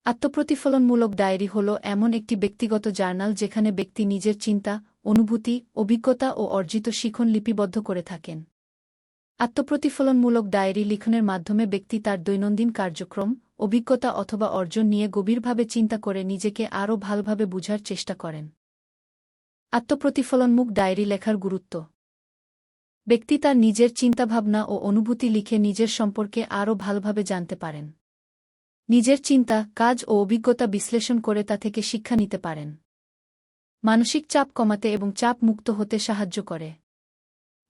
আত্মপ্রতিফলনমূলক diary হল এমন একটি ব্যক্তিগত জার্নাল যেখানে ব্যক্তি নিজের চিন্তা, অনুভূতি, অভিজ্ঞতা ও অর্জিত শিখন লিপিবদ্ধ করে থাকেন। আত্মপ্রতিফলনমূলক ডায়েরি লিখনের মাধ্যমে ব্যক্তি তার দৈনন্দিন কার্যক্রম, অভিজ্ঞতা অথবা অর্জন নিয়ে গভীরভাবে চিন্তা করে নিজেকে আরও ভালোভাবে বুঝার চেষ্টা করেন। আত্মপ্রতিফলনমূলক ডায়েরি লেখার গুরুত্ব। ব্যক্তি তার নিজের চিন্তাভাবনা ও অনুভূতি লিখে নিজের সম্পর্কে আরও ভালোভাবে জানতে পারেন। নিজের চিন্তা, কাজ ও অভিজ্ঞতা বিশ্লেষণ করে তা থেকে শিক্ষা নিতে পারেন। মানসিক চাপ কমাতে এবং চাপ মুক্ত হতে সাহায্য করে।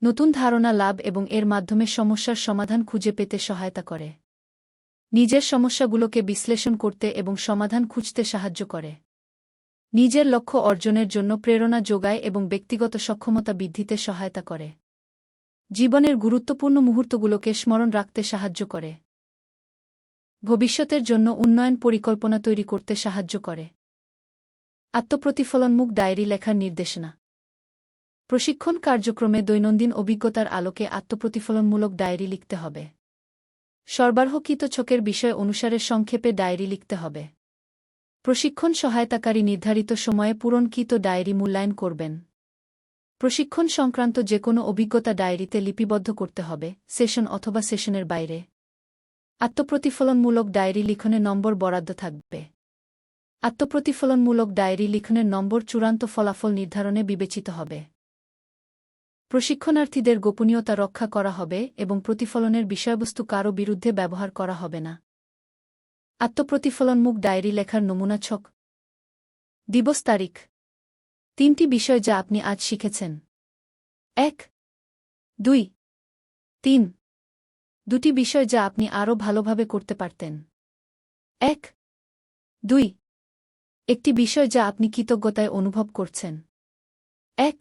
নতুন ধারণা লাভ এবং এর মাধ্যমে সমস্যার সমাধান খুঁজে পেতে সহায়তা করে। নিজের সমস্যাগুলোকে বিশ্লেষণ করতে এবং সমাধান খুঁজতে সাহায্য করে। নিজের লক্ষ্য অর্জনের জন্য প্রেরণা যোগায় এবং ব্যক্তিগত সক্ষমতা বৃদ্ধিতে সহায়তা করে। জীবনের গুরুত্বপূর্ণ মুহূর্তগুলোকে স্মরণ রাখতে সাহায্য করে। ভবিষ্যতের জন্য উন্নয়ন পরিকল্পনা তৈরি করতে সাহায্য করে। আত্মপ্রতিফলনমূলক ডায়েরি লেখার নির্দেশনা। প্রশিক্ষণ কার্যক্রমে দৈনন্দিন অভিজ্ঞতার আলোকে আত্মপ্রতিফলনমূলক ডায়েরি লিখতে হবে। সরবরাহকৃত ছকের বিষয় অনুসারে সংক্ষেপে ডায়েরি লিখতে হবে। প্রশিক্ষণ সহায়তাকারী নির্ধারিত সময়ে পূরণকৃত ডায়েরি মূল্যায়ন করবেন। প্রশিক্ষণ সংক্রান্ত যেকোনো অভিজ্ঞতা ডায়েরিতে লিপিবদ্ধ করতে হবে, সেশন অথবা সেশনের বাইরে। আত্মপ্রতিফলনমূলক ডায়েরি লিখনে নম্বর বরাদ্দ থাকবে। আত্মপ্রতিফলনমূলক ডায়েরি লিখনের নম্বর চূড়ান্ত ফলাফল নির্ধারণে বিবেচিত হবে। প্রশিক্ষণার্থীদের গোপনীয়তা রক্ষা করা হবে এবং প্রতিফলনের বিষয়বস্তু কারও বিরুদ্ধে ব্যবহার করা হবে না। আত্মপ্রতিফলনমূলক ডায়েরি লেখার নমুনা ছক। দিবস, তারিখ। 3টি বিষয় যা আপনি আজ শিখেছেন। 1, 2, 3। 2টি বিষয় যা আপনি আরও ভালোভাবে করতে পারতেন। 1, 2। একটি বিষয় যা আপনি কৃতজ্ঞতায় অনুভব করছেন। 1।